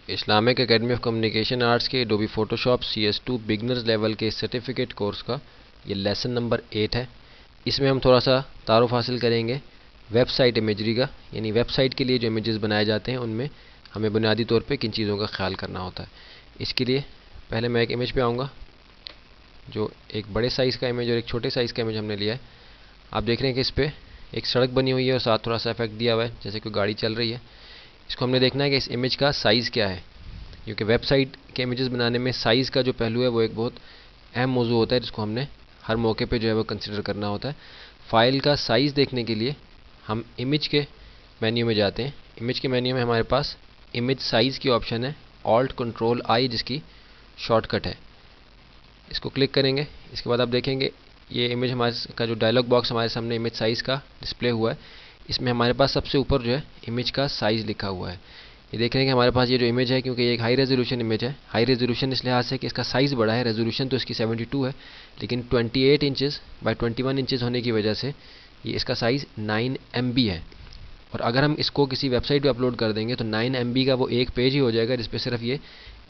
Islamic academy of communication arts के Adobe Photoshop CS2 beginners level के certificate course का ये लेसन नंबर 8 है। इसमें हम थोड़ा सा तारुफ हासिल करेंगे वेबसाइट इमेजरी का, यानी वेबसाइट के लिए जो इमेजेस बनाए जाते हैं उनमें हमें बुनियादी तौर पे किन चीज़ों का ख्याल करना होता है। इसके लिए पहले मैं एक इमेज पे आऊँगा, जो एक बड़े साइज़ का इमेज और एक छोटे साइज़ का इमेज हमने लिया है। आप देख रहे हैं कि इस पर एक सड़क बनी हुई है और साथ थोड़ा सा इफेक्ट दिया हुआ है जैसे कोई गाड़ी चल रही है। इसको हमने देखना है कि इस इमेज का साइज़ क्या है, क्योंकि वेबसाइट के इमेजेस बनाने में साइज़ का जो पहलू है वो एक बहुत अहम मौजू होता है, जिसको हमने हर मौके पे जो है वो कंसिडर करना होता है। फ़ाइल का साइज़ देखने के लिए हम इमेज के मेन्यू में जाते हैं। इमेज के मेन्यू में हमारे पास इमेज साइज़ की ऑप्शन है, Alt+Ctrl+I जिसकी शॉर्टकट है। इसको क्लिक करेंगे, इसके बाद आप देखेंगे ये इमेज हमारे का जो डायलॉग बॉक्स हमारे सामने इमेज साइज़ का डिस्प्ले हुआ है, इसमें हमारे पास सबसे ऊपर जो है इमेज का साइज़ लिखा हुआ है। ये देख रहे हैं कि हमारे पास ये जो इमेज है, क्योंकि ये एक हाई रेजोल्यूशन इमेज है, हाई रेजोल्यूशन इस लिहाज से कि इसका साइज़ बड़ा है, रेजोल्यूशन तो इसकी 72 है, लेकिन 28 इंचज़ बाय 21 इंचज़ होने की वजह से ये इसका साइज़ 9 MB है। और अगर हम इसको किसी वेबसाइट पे अपलोड कर देंगे तो 9 MB का वो एक पेज ही हो जाएगा जिस पे सिर्फ ये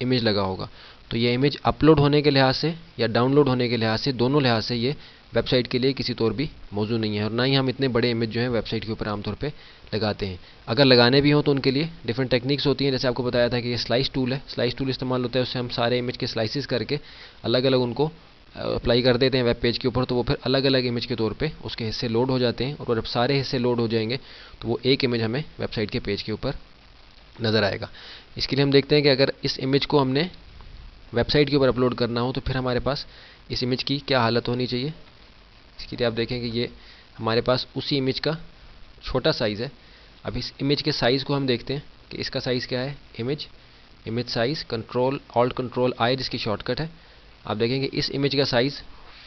इमेज लगा होगा। तो ये इमेज अपलोड होने के लिहाज से या डाउनलोड होने के लिहाज से, दोनों लिहाज से ये वेबसाइट के लिए किसी तौर भी मौजूद नहीं है, और ना ही हम इतने बड़े इमेज जो है वेबसाइट के ऊपर आमतौर पे लगाते हैं। अगर लगाने भी हों तो उनके लिए डिफरेंट टेक्निक्स होती हैं, जैसे आपको बताया था कि ये स्लाइस टूल है, स्लाइस टूल इस्तेमाल होता है, उससे हम सारे इमेज के स्लाइसिस करके अलग अलग उनको अप्लाई कर देते हैं वेब पेज के ऊपर, तो वो फिर अलग अलग इमेज के तौर पे उसके हिस्से लोड हो जाते हैं, और जब सारे हिस्से लोड हो जाएंगे तो वो एक इमेज हमें वेबसाइट के पेज के ऊपर नज़र आएगा। इसके लिए हम देखते हैं कि अगर इस इमेज को हमने वेबसाइट के ऊपर अपलोड करना हो तो फिर हमारे पास इस इमेज की क्या हालत होनी चाहिए। इसके लिए आप देखें कि ये हमारे पास उसी इमेज का छोटा साइज़ है। अब इस इमेज के साइज़ को हम देखते हैं कि इसका साइज़ क्या है। इमेज साइज़ Alt+Ctrl+I जिसकी शॉर्टकट है। आप देखेंगे इस इमेज का साइज़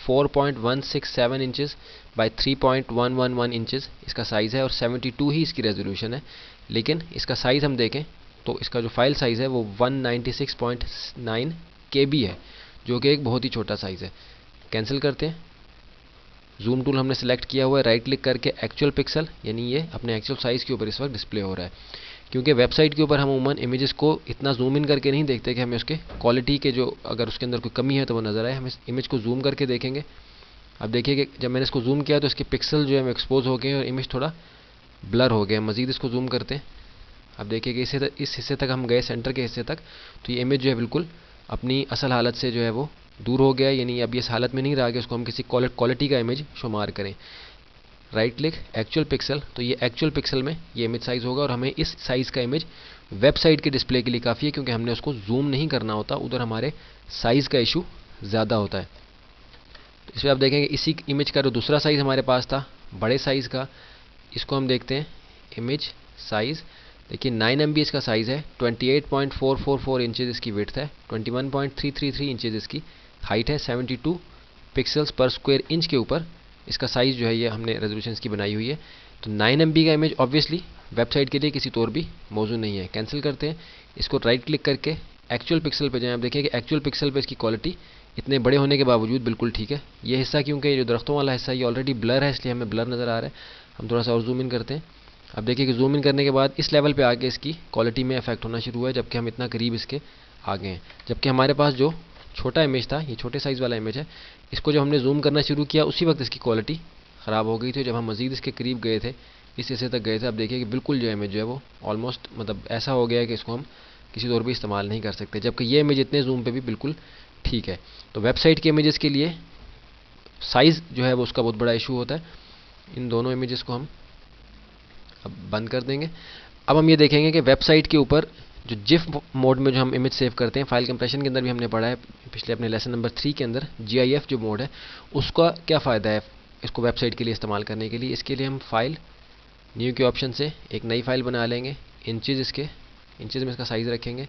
4.167 इंचज़ बाय 3.111 इंचज़ इसका साइज़ है, और 72 ही इसकी रेजोल्यूशन है। लेकिन इसका साइज़ हम देखें तो इसका जो फाइल साइज़ है वो 196.9 KB है, जो कि एक बहुत ही छोटा साइज़ है। कैंसिल करते हैं। जूम टूल हमने सेलेक्ट किया हुआ है, राइट क्लिक करके एक्चुअल पिक्सल, यानी ये अपने एक्चुअल साइज़ के ऊपर इस वक्त डिस्प्ले हो रहा है। क्योंकि वेबसाइट के ऊपर हम उमूमन इमेजेस को इतना जूम इन करके नहीं देखते कि हमें उसके क्वालिटी के जो अगर उसके अंदर कोई कमी है तो वो नज़र आए, हम इस इमेज को जूम करके देखेंगे। अब देखिए कि जब मैंने इसको जूम किया तो इसके पिक्सल जो है वो एक्सपोज हो गए और इमेज थोड़ा ब्लर हो गया। मज़ीद इसको जूम करते हैं। अब देखिए कि इस हिस्से तक हम गए, सेंटर के हिस्से तक, तो ये इमेज जो है बिल्कुल अपनी असल हालत से जो है वो दूर हो गया, यानी अब ये इस हालत में नहीं रहा कि उसको हम किसी क्वालिटी का इमेज शुमार करें। राइट क्लिक एक्चुअल पिक्सल, तो ये एक्चुअल पिक्सल में ये इमेज साइज़ होगा, और हमें इस साइज़ का इमेज वेबसाइट के डिस्प्ले के लिए काफ़ी है, क्योंकि हमने उसको जूम नहीं करना होता, उधर हमारे साइज़ का इशू ज़्यादा होता है। तो इसमें आप देखेंगे इसी इमेज का जो दूसरा साइज़ हमारे पास था बड़े साइज़ का, इसको हम देखते हैं। इमेज साइज़ देखिए 9 MB इसका साइज़ है, 28.444 इंचज़ इसकी विड्थ है, 21.333 इंचज़ इसकी हाइट है, 72 पिक्सल्स पर स्क्वायर इंच के ऊपर इसका साइज़ जो है ये हमने रेजोल्यूशन की बनाई हुई है। तो 9 MB का इमेज ऑब्वियसली वेबसाइट के लिए किसी तौर भी मौजूद नहीं है। कैंसिल करते हैं। इसको राइट क्लिक करके एक्चुअल पिक्सल पे जाएं। आप देखिए कि एक्चुअल पिक्सल पे इसकी क्वालिटी इतने बड़े होने के बावजूद बिल्कुल ठीक है। ये हिस्सा क्योंकि ये जो दरख्तों वाला हिस्सा ये ऑलरेडी ब्लर है, इसलिए हमें ब्लर नज़र आ रहा है। हम थोड़ा सा और जूम इन करते हैं। अब देखिए कि जूम इन करने के बाद इस लेवल पे आके इसकी क्वालिटी में इफेक्ट होना शुरू हुआ है, जबकि हम इतना करीब इसके आ गए हैं। जबकि हमारे पास जो छोटा इमेज था, ये छोटे साइज़ वाला इमेज है, इसको जब हमने जूम करना शुरू किया उसी वक्त इसकी क्वालिटी ख़राब हो गई थी। जब हम मज़ीद इसके करीब गए थे, इस हिस्से तक गए थे, अब देखिए कि बिल्कुल जो इमेज जो है वो ऑलमोस्ट मतलब ऐसा हो गया है कि इसको हम किसी तौर भी इस्तेमाल नहीं कर सकते, जबकि ये इमेज इतने जूम पे भी बिल्कुल ठीक है। तो वेबसाइट के इमेजेस के लिए साइज़ जो है वो उसका बहुत बड़ा इशू होता है। इन दोनों इमेजेस को हम अब बंद कर देंगे। अब हम ये देखेंगे कि वेबसाइट के ऊपर जो जिफ मोड में जो हम इमेज सेव करते हैं, फाइल कंप्रेशन के अंदर भी हमने पढ़ा है पिछले अपने लेसन नंबर 3 के अंदर, GIF जो मोड है उसका क्या फ़ायदा है इसको वेबसाइट के लिए इस्तेमाल करने के लिए। इसके लिए हम फाइल न्यू के ऑप्शन से एक नई फाइल बना लेंगे। इंचज़ में इसका साइज़ रखेंगे।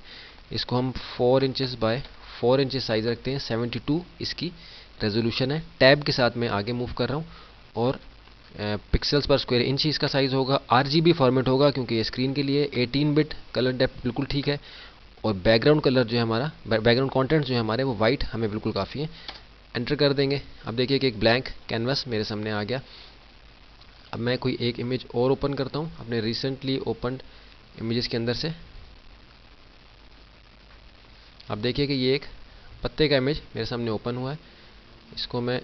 इसको हम 4 इंचज़ बाय 4 इंचज़ साइज़ रखते हैं। 72 इसकी रेजोल्यूशन है। टैब के साथ मैं आगे मूव कर रहा हूँ, और पिक्सल्स पर स्क्वायर इंच ही इसका साइज़ होगा। RGB फॉर्मेट होगा, क्योंकि ये स्क्रीन के लिए 18 बिट कलर डेप्थ बिल्कुल ठीक है, और बैकग्राउंड कलर जो है हमारा, बैकग्राउंड कंटेंट जो है हमारे वो वाइट हमें बिल्कुल काफ़ी है। एंटर कर देंगे। अब देखिए कि एक ब्लैंक कैनवास मेरे सामने आ गया। अब मैं कोई एक इमेज और ओपन करता हूँ अपने रिसेंटली ओपन इमेजेस के अंदर से। आप देखिए कि ये एक पत्ते का इमेज मेरे सामने ओपन हुआ है। इसको मैं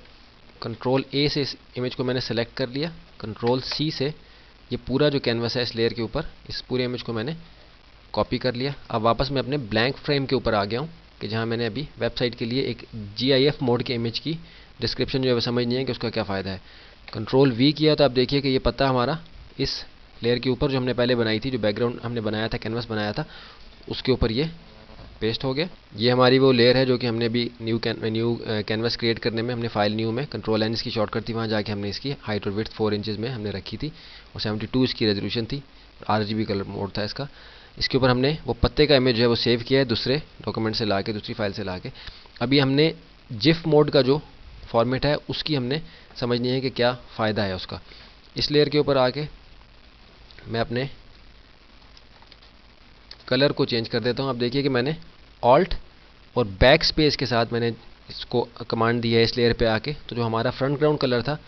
कंट्रोल ए से इस इमेज को मैंने सेलेक्ट कर लिया, कंट्रोल सी से ये पूरा जो कैनवस है इस लेयर के ऊपर इस पूरे इमेज को मैंने कॉपी कर लिया। अब वापस मैं अपने ब्लैंक फ्रेम के ऊपर आ गया हूँ कि जहाँ मैंने अभी वेबसाइट के लिए एक GIF मोड के इमेज की डिस्क्रिप्शन जो है समझ नहीं है कि उसका क्या फ़ायदा है। कंट्रोल V किया तो आप देखिए कि ये पत्ता हमारा इस लेयर के ऊपर जो हमने पहले बनाई थी, जो बैकग्राउंड हमने बनाया था, कैनवस बनाया था, उसके ऊपर ये पेस्ट हो गया। ये हमारी वो लेयर है जो कि हमने अभी न्यू कैनवस क्रिएट करने में हमने फाइल न्यू में कंट्रोल N इसकी शॉर्टकट थी, वहाँ जाके हमने इसकी हाइट और विड्थ 4 इंचेस में हमने रखी थी और 72 इसकी रेजोल्यूशन थी, RGB कलर मोड था इसका। इसके ऊपर हमने वो पत्ते का इमेज जो है वो सेव किया है दूसरे डॉक्यूमेंट से लाके, दूसरी फाइल से लाके। अभी हमने जिफ मोड का जो फॉर्मेट है उसकी हमने समझनी है कि क्या फ़ायदा है उसका। इस लेयर के ऊपर आके मैं अपने कलर को चेंज कर देता हूँ। अब देखिए कि मैंने ऑल्ट और बैक स्पेस के साथ मैंने इसको कमांड दी है इस लेयर पे आके, तो जो हमारा फ्रंट ग्राउंड कलर था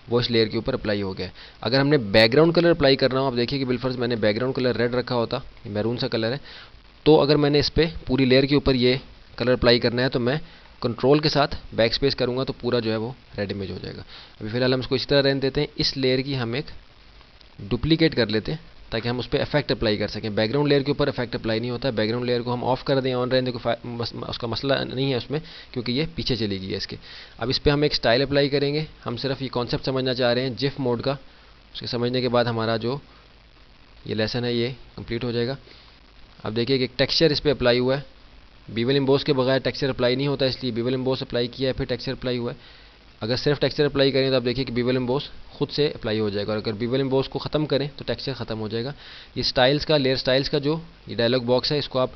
वो इस लेयर के ऊपर अप्लाई हो गया है। अगर हमने बैकग्राउंड कलर अप्लाई करना हो, आप देखिए कि बिलफर्ज मैंने बैकग्राउंड कलर रेड रखा होता, ये मैरून सा कलर है, तो अगर मैंने इस पर पूरी लेयर के ऊपर ये कलर अप्लाई करना है तो मैं कंट्रोल के साथ बैक स्पेस करूँगा तो पूरा जो है वो रेड इमेज हो जाएगा। अभी फ़िलहाल हम इसको इस तरह रहने देते हैं। इस लेयर की हम एक डुप्लीकेट कर लेते हैं ताकि हम उस पर इफेक्ट अप्लाई कर सकें। बैकग्राउंड लेयर के ऊपर इफेक्ट अप्लाई नहीं होता है, बैकग्राउंड लेयर को हम ऑफ कर दें ऑन रहने दें, उसका मसला नहीं है उसमें, क्योंकि ये पीछे चली गई है इसके। अब इस पर हम एक स्टाइल अप्लाई करेंगे। हम सिर्फ ये कॉन्सेप्ट समझना चाह रहे हैं जिफ मोड का। उसके समझने के बाद हमारा जो ये लेसन है ये कंप्लीट हो जाएगा। अब देखिए कि एक टेक्सचर इस पर अप्लाई हुआ है। बीवल एम्बोस के बगैर टेक्सचर अप्लाई नहीं होता, इसलिए बीवल एम्बोस अप्लाई किया है फिर टेक्सचर अप्लाई हुआ है। अगर सिर्फ टेक्सचर अप्लाई करें तो आप देखिए कि बीवल एम्बोस खुद से अप्लाई हो जाएगा, और अगर बीवल एम्बोस को ख़त्म करें तो टेक्सचर ख़त्म हो जाएगा। ये स्टाइल्स का, लेयर स्टाइल्स का जो ये डायलॉग बॉक्स है, इसको आप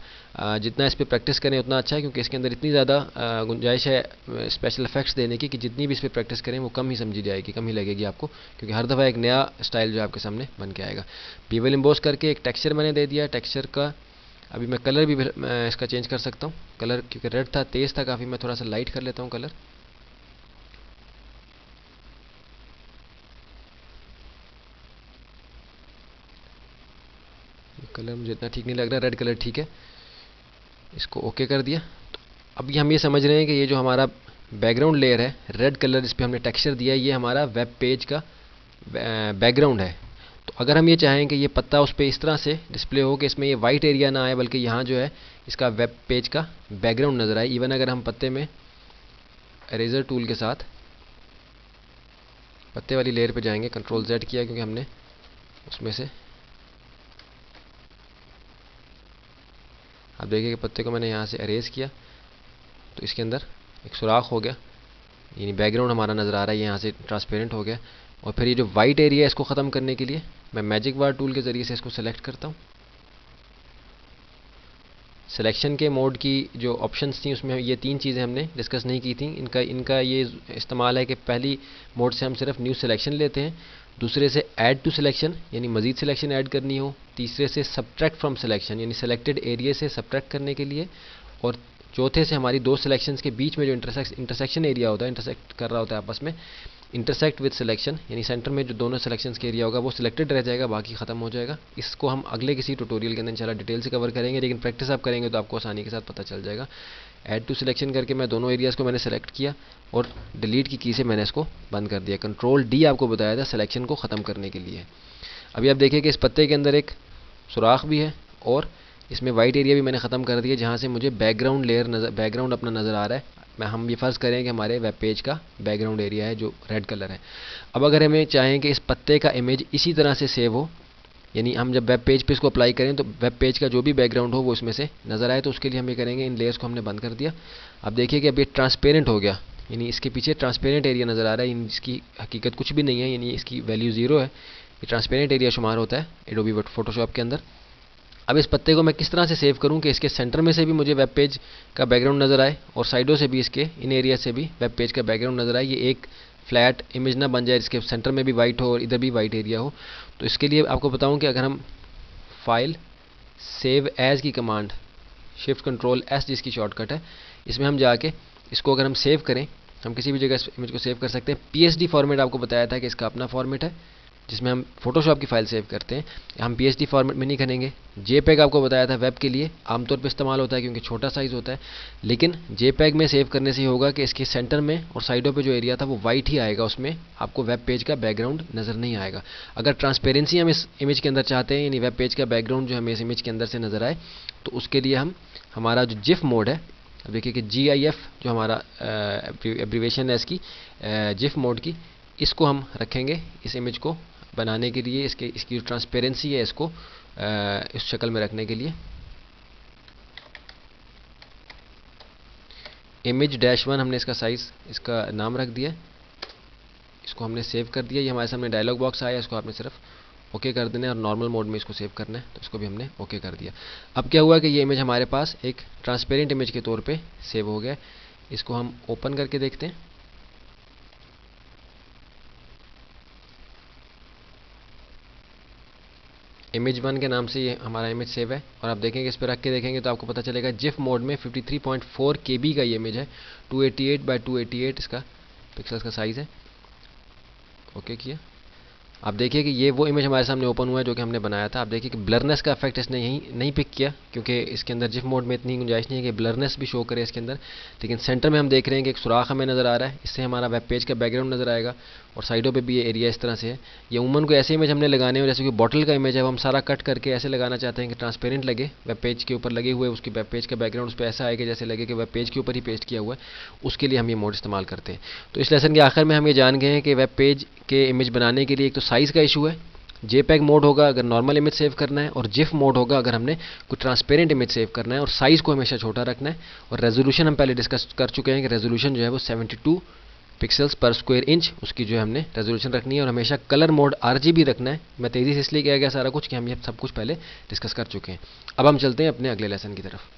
जितना इस पर प्रैक्टिस करें उतना अच्छा है, क्योंकि इसके अंदर इतनी ज़्यादा गुंजाइश है स्पेशल इफेक्ट्स देने की कि जितनी भी इस पर प्रैक्टिस करें वो कम ही समझी जाएगी, कम ही लगेगी आपको, क्योंकि हर दफ़ा एक नया स्टाइल जो आपके सामने बन के आएगा। बीवल एम्बोस करके एक टेक्सचर मैंने दे दिया। टेक्सचर का अभी मैं कलर भी मैं इसका चेंज कर सकता हूँ। कलर क्योंकि रेड था, तेज़ था काफ़ी, मैं थोड़ा सा लाइट कर लेता हूँ कलर। कलर मुझे इतना ठीक नहीं लग रहा, रेड कलर ठीक है, इसको ओके कर दिया। तो अभी हम ये समझ रहे हैं कि ये जो हमारा बैकग्राउंड लेयर है, रेड कलर इस पर हमने टेक्सचर दिया है, ये हमारा वेब पेज का बैकग्राउंड है। तो अगर हम ये चाहें कि ये पत्ता उस पर इस तरह से डिस्प्ले हो कि इसमें ये वाइट एरिया ना आए, बल्कि यहाँ जो है इसका वेब पेज का बैकग्राउंड नज़र आए। इवन अगर हम पत्ते में इरेजर टूल के साथ पत्ते वाली लेयर पे जाएंगे, कंट्रोल Z किया क्योंकि हमने उसमें से, आप देखिए कि पत्ते को मैंने यहाँ से अरेज किया तो इसके अंदर एक सुराख हो गया, यानी बैकग्राउंड हमारा नज़र आ रहा है, यहाँ से ट्रांसपेरेंट हो गया। और फिर ये जो वाइट एरिया है इसको ख़त्म करने के लिए मैं मैजिक बार टूल के ज़रिए से इसको सेलेक्ट करता हूँ। सिलेक्शन के मोड की जो ऑप्शंस थी उसमें ये तीन चीज़ें हमने डिस्कस नहीं की थी। इनका ये इस्तेमाल है कि पहली मोड से हम सिर्फ न्यू सिलेक्शन लेते हैं, दूसरे से ऐड टू सिलेक्शन यानी मज़ीद सिलेक्शन ऐड करनी हो, तीसरे से सब्ट्रैक्ट फ्रॉम सिलेक्शन यानी सेलेक्टेड एरिया से सब्ट्रैक्ट करने के लिए, और चौथे से हमारी दो सिलेक्शंस के बीच में जो इंटरसेक्शन एरिया होता है, इंटरसेक्ट कर रहा होता है आपस में, इंटरसेक्ट विद सिलेक्शन यानी सेंटर में जो दोनों सिलेक्शंस के एरिया होगा वो सिलेक्टेड रह जाएगा, बाकी ख़त्म हो जाएगा। इसको हम अगले किसी ट्यूटोरियल के अंदर इंशाल्लाह डिटेल से कवर करेंगे, लेकिन प्रैक्टिस आप करेंगे तो आपको आसानी के साथ पता चल जाएगा। ऐड टू सिलेक्शन करके मैं दोनों एरियाज़ को मैंने सेलेक्ट किया और डिलीट की से मैंने इसको बंद कर दिया। कंट्रोल D आपको बताया था सिलेक्शन को ख़त्म करने के लिए। अभी आप देखिए कि इस पत्ते के अंदर एक सुराख भी है और इसमें वाइट एरिया भी मैंने ख़त्म कर दिया, जहाँ से मुझे बैकग्राउंड लेयर बैकग्राउंड अपना नज़र आ रहा है। हम ये फ़र्ज़ करें कि हमारे वेब पेज का बैकग्राउंड एरिया है जो रेड कलर है। अब अगर हमें चाहें कि इस पत्ते का इमेज इसी तरह से सेव हो, यानी हम जब वेब पेज पे इसको अप्लाई करें तो वेब पेज का जो भी बैकग्राउंड हो वो इसमें से नज़र आए, तो उसके लिए हम ये करेंगे, इन लेयर्स को हमने बंद कर दिया। अब देखिए कि अब ये ट्रांसपेरेंट हो गया, यानी इसके पीछे ट्रांसपेरेंट एरिया नज़र आ रहा है, इसकी हकीकत कुछ भी नहीं है, यानी इसकी वैल्यू 0 है। ये ट्रांसपेरेंट एरिया शुमार होता है एडोबी फोटोशॉप के अंदर। अब इस पत्ते को मैं किस तरह से सेव करूं कि इसके सेंटर में से भी मुझे वेब पेज का बैकग्राउंड नज़र आए और साइडों से भी, इसके इन एरिया से भी वेब पेज का बैकग्राउंड नज़र आए, ये एक फ्लैट इमेज ना बन जाए, इसके सेंटर में भी वाइट हो और इधर भी वाइट एरिया हो। तो इसके लिए आपको बताऊं कि अगर हम फाइल सेव एज़ की कमांड शिफ्ट कंट्रोल S जिसकी शॉर्टकट है, इसमें हम जाके इसको अगर हम सेव करें, हम किसी भी जगह इस इमेज को सेव कर सकते हैं। PSD फॉर्मेट आपको बताया था कि इसका अपना फॉर्मेट है, जिसमें हम फोटोशॉप की फ़ाइल सेव करते हैं, हम पीएसडी फॉर्मेट में नहीं करेंगे। जेपैग आपको बताया था वेब के लिए आमतौर पे इस्तेमाल होता है क्योंकि छोटा साइज़ होता है, लेकिन जेपैग में सेव करने से ही होगा कि इसके सेंटर में और साइडों पे जो एरिया था वो वाइट ही आएगा, उसमें आपको वेब पेज का बैकग्राउंड नज़र नहीं आएगा। अगर ट्रांसपेरेंसी हम इस इमेज के अंदर चाहते हैं, यानी वेब पेज का बैकग्राउंड जो हमें इस इमेज के अंदर से नज़र आए, तो उसके लिए हम हमारा जो जिफ मोड है, अब देखिए कि GIF जो हमारा एब्रीवेशन है इसकी जिफ मोड की, इसको हम रखेंगे इस इमेज को बनाने के लिए, इसकी जो ट्रांसपेरेंसी है इसको इस शक्ल में रखने के लिए। image-1 हमने इसका साइज़, इसका नाम रख दिया, इसको हमने सेव कर दिया। ये हमारे सामने डायलॉग बॉक्स आया, इसको आपने सिर्फ ओके कर देना है और नॉर्मल मोड में इसको सेव करना है, तो इसको भी हमने ओके कर दिया। अब क्या हुआ कि ये इमेज हमारे पास एक ट्रांसपेरेंट इमेज के तौर पे सेव हो गया। इसको हम ओपन करके देखते हैं। image-1 के नाम से ये हमारा इमेज सेव है, और आप देखेंगे इस पर रख के देखेंगे तो आपको पता चलेगा जिफ मोड में 53.4 KB का ये इमेज है, 288 बाई 288 इसका पिक्सल्स का साइज़ है। ओके किया। आप देखिए कि ये वो इमेज हमारे सामने ओपन हुआ है जो कि हमने बनाया था। आप देखिए कि ब्लरनेस का इफेक्ट इसने यहीं नहीं पिक किया, क्योंकि इसके अंदर जिफ मोड में इतनी गुंजाइश नहीं है कि ब्लरनेस भी शो करे इसके अंदर। लेकिन सेंटर में हम देख रहे हैं कि एक सुराख हमें नज़र आ रहा है, इससे हमारा वेब पेज का बैकग्राउंड नज़र आएगा, और साइडों पे भी ये एरिया इस तरह से है। ये उमन को ऐसे इमेज हमने लगाने हो जैसे कि बॉटल का इमेज है, वो हम सारा कट करके ऐसे लगाना चाहते हैं कि ट्रांसपेरेंट लगे, वेब पेज के ऊपर लगे हुए उसकी वेब पेज का बैकग्राउंड उस पर ऐसा आएगा जैसे लगे कि वेब पेज के ऊपर ही पेस्ट किया हुआ है। उसके लिए हम ये मोड इस्तेमाल करते हैं। तो इस लेसन के आखिर में हम ये जान गए हैं कि वेब पेज के इमेज बनाने के लिए एक तो साइज़ का इशू है, जेपैग मोड होगा अगर नॉर्मल इमेज सेव करना है, और जिफ मोड होगा अगर हमने कुछ ट्रांसपेरेंट इमेज सेव करना है, और साइज़ को हमेशा छोटा रखना है। और रेजोल्यूशन हम पहले डिस्कस कर चुके हैं कि रेजोल्यूशन जो है वो 72 पिक्सल्स पर स्क्वायर इंच उसकी जो है हमने रेजोल्यूशन रखनी है, और हमेशा कलर मोड RGB रखना है। मैं तेज़ी से इसलिए किया गया सारा कुछ कि हम ये सब कुछ पहले डिस्कस कर चुके हैं। अब हम चलते हैं अपने अगले लेसन की तरफ।